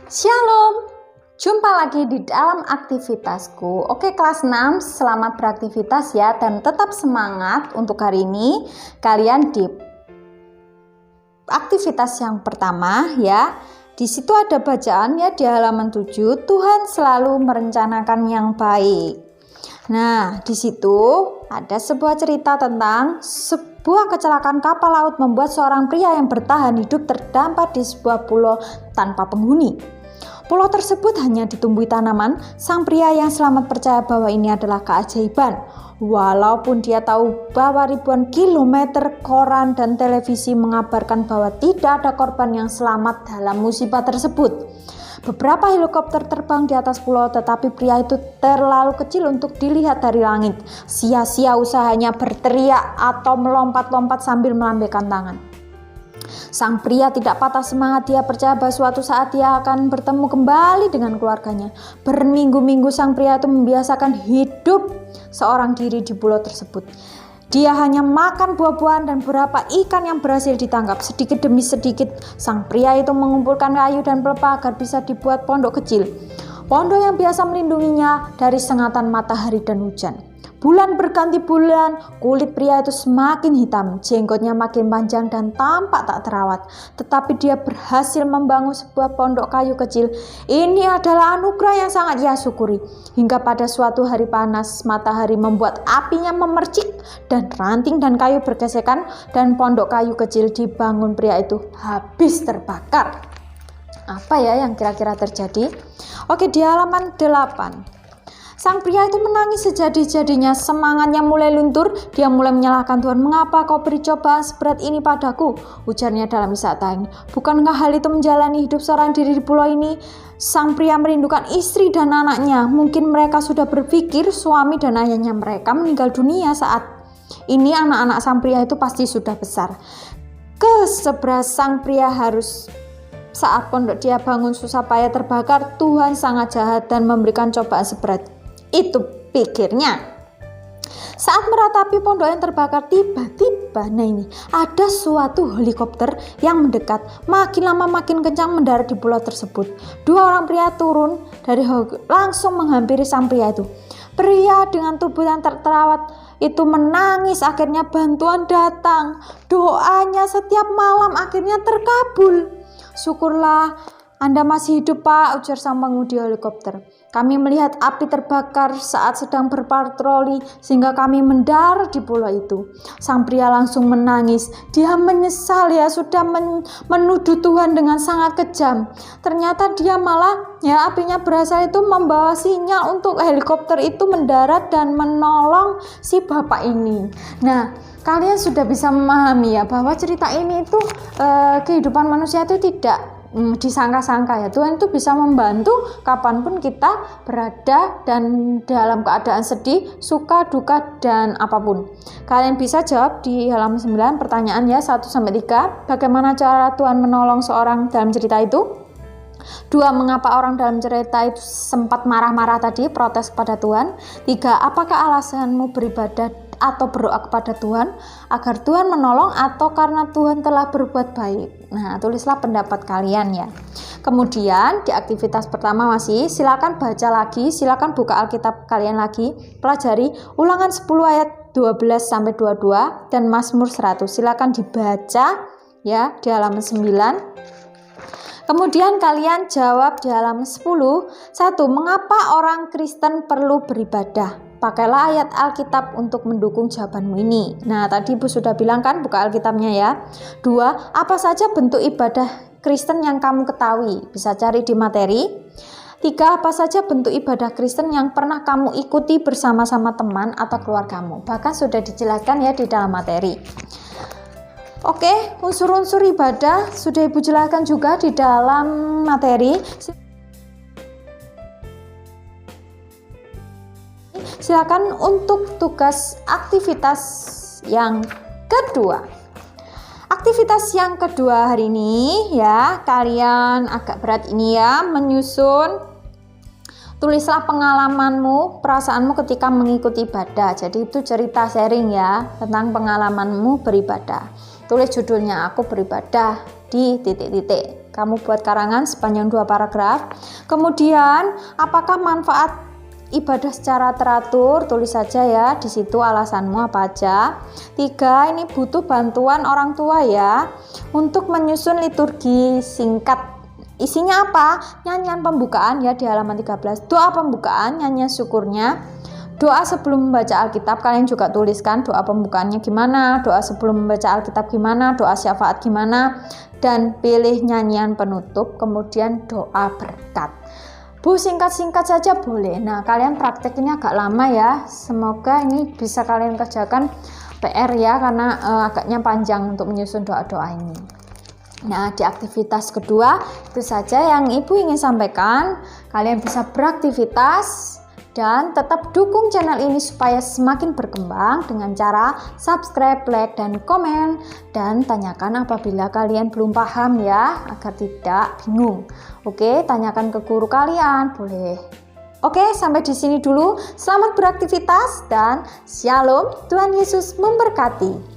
Shalom, jumpa lagi di dalam aktivitasku. Oke, kelas 6, selamat beraktivitas ya, dan tetap semangat untuk hari ini. Kalian di aktivitas yang pertama ya, di situ ada bacaan ya, di halaman 7, Tuhan selalu merencanakan yang baik. Nah, di situ ada sebuah cerita tentang sebuah kecelakaan kapal laut membuat seorang pria yang bertahan hidup terdampar di sebuah pulau tanpa penghuni. Pulau tersebut hanya ditumbuhi tanaman. Sang pria yang selamat percaya bahwa ini adalah keajaiban. Walaupun dia tahu bahwa ribuan kilometer koran dan televisi mengabarkan bahwa tidak ada korban yang selamat dalam musibah tersebut. Beberapa helikopter terbang di atas pulau, tetapi pria itu terlalu kecil untuk dilihat dari langit. Sia-sia usahanya berteriak atau melompat-lompat sambil melambaikan tangan. Sang pria tidak patah semangat. Dia percaya bahwa suatu saat dia akan bertemu kembali dengan keluarganya. Berminggu-minggu sang pria itu membiasakan hidup seorang diri di pulau tersebut. Dia hanya makan buah-buahan dan beberapa ikan yang berhasil ditangkap. Sedikit demi sedikit, sang pria itu mengumpulkan kayu dan pelepah agar bisa dibuat pondok kecil. Pondok yang biasa melindunginya dari sengatan matahari dan hujan. Bulan berganti bulan, kulit pria itu semakin hitam, jenggotnya makin panjang dan tampak tak terawat. Tetapi dia berhasil membangun sebuah pondok kayu kecil. Ini adalah anugerah yang sangat ia syukuri. Hingga pada suatu hari panas, matahari membuat apinya memercik dan ranting dan kayu bergesekan, dan pondok kayu kecil dibangun pria itu habis terbakar. Apa ya yang kira-kira terjadi? Oke, di halaman 8. Sang pria itu menangis sejadi-jadinya, semangatnya mulai luntur. Dia mulai menyalahkan Tuhan. "Mengapa kau beri cobaan seberat ini padaku?" ujarnya dalam isak tangis. "Bukankah hal itu menjalani hidup seorang diri di pulau ini?" Sang pria merindukan istri dan anaknya. Mungkin mereka sudah berpikir suami dan ayahnya mereka meninggal dunia saat ini. Anak-anak sang pria itu pasti sudah besar. Keseberas sang pria harus saat pondok dia bangun susah payah terbakar. Tuhan sangat jahat dan memberikan cobaan seberat itu, pikirnya. Saat meratapi pondok yang terbakar, tiba-tiba ada suatu helikopter yang mendekat. Makin lama makin kencang mendarat di pulau tersebut. Dua orang pria turun dari langsung menghampiri sang pria itu. Pria dengan tubuh yang terawat itu menangis. Akhirnya bantuan datang. Doanya setiap malam akhirnya terkabul. "Syukurlah Anda masih hidup, Pak," ujar sang pengemudi helikopter. "Kami melihat api terbakar saat sedang berpatroli sehingga kami mendarat di pulau itu." Sang pria langsung menangis. Dia menyesal ya sudah menuduh Tuhan dengan sangat kejam. Ternyata dia malah apinya berasal itu membawa sinyal untuk helikopter itu mendarat dan menolong si bapak ini. Nah, kalian sudah bisa memahami ya bahwa cerita ini itu kehidupan manusia itu tidak disangka-sangka ya. Tuhan itu bisa membantu kapanpun kita berada dan dalam keadaan sedih, suka, duka, dan apapun. Kalian bisa jawab di halaman 9 pertanyaan ya 1-3. Bagaimana cara Tuhan menolong seorang dalam cerita itu? 2. Mengapa orang dalam cerita itu sempat marah-marah tadi, protes kepada Tuhan? 3. Apakah alasanmu beribadah atau berdoa kepada Tuhan agar Tuhan menolong, atau karena Tuhan telah berbuat baik? Nah, tulislah pendapat kalian ya. Kemudian di aktivitas pertama masih silakan baca lagi, silakan buka Alkitab kalian lagi, pelajari Ulangan 10 ayat 12-22 dan Mazmur 100. Silakan dibaca ya di halaman 9. Kemudian kalian jawab di halaman 10. 1. Mengapa orang Kristen perlu beribadah? Pakailah ayat Alkitab untuk mendukung jawabanmu ini. Nah, tadi Ibu sudah bilang kan, buka Alkitabnya ya. 2. Apa saja bentuk ibadah Kristen yang kamu ketahui? Bisa cari di materi. 3. Apa saja bentuk ibadah Kristen yang pernah kamu ikuti bersama-sama teman atau keluargamu? Bahkan sudah dijelaskan ya di dalam materi. Oke, unsur-unsur ibadah sudah Ibu jelaskan juga di dalam materi. Silakan untuk tugas aktivitas yang kedua. Aktivitas yang kedua hari ini ya, kalian agak berat ini ya, menyusun. Tulislah pengalamanmu, perasaanmu ketika mengikuti ibadah. Jadi itu cerita sharing ya, tentang pengalamanmu beribadah. Tulis judulnya, aku beribadah di titik-titik. kamu buat karangan sepanjang 2 paragraf. Kemudian, apakah manfaat ibadah secara teratur? Tulis saja ya di situ alasanmu apa aja. 3, ini butuh bantuan orang tua ya untuk menyusun liturgi singkat. Isinya apa? Nyanyian pembukaan ya di halaman 13. Doa pembukaan, nyanyian syukurnya. Doa sebelum membaca Alkitab, kalian juga tuliskan doa pembukaannya gimana, doa sebelum membaca Alkitab gimana, doa syafaat gimana, dan pilih nyanyian penutup, kemudian doa berkat. Bu, singkat-singkat saja boleh. Nah, kalian praktek ini agak lama ya. Semoga ini bisa kalian kerjakan PR ya, karena agaknya panjang untuk menyusun doa-doa ini. Nah, di aktivitas kedua itu saja yang Ibu ingin sampaikan. Kalian bisa beraktivitas dan tetap dukung channel ini supaya semakin berkembang dengan cara subscribe, like, dan komen. Dan tanyakan apabila kalian belum paham ya, agar tidak bingung. Oke, tanyakan ke guru kalian, boleh. Oke, sampai di sini dulu. Selamat beraktivitas dan shalom. Tuhan Yesus memberkati.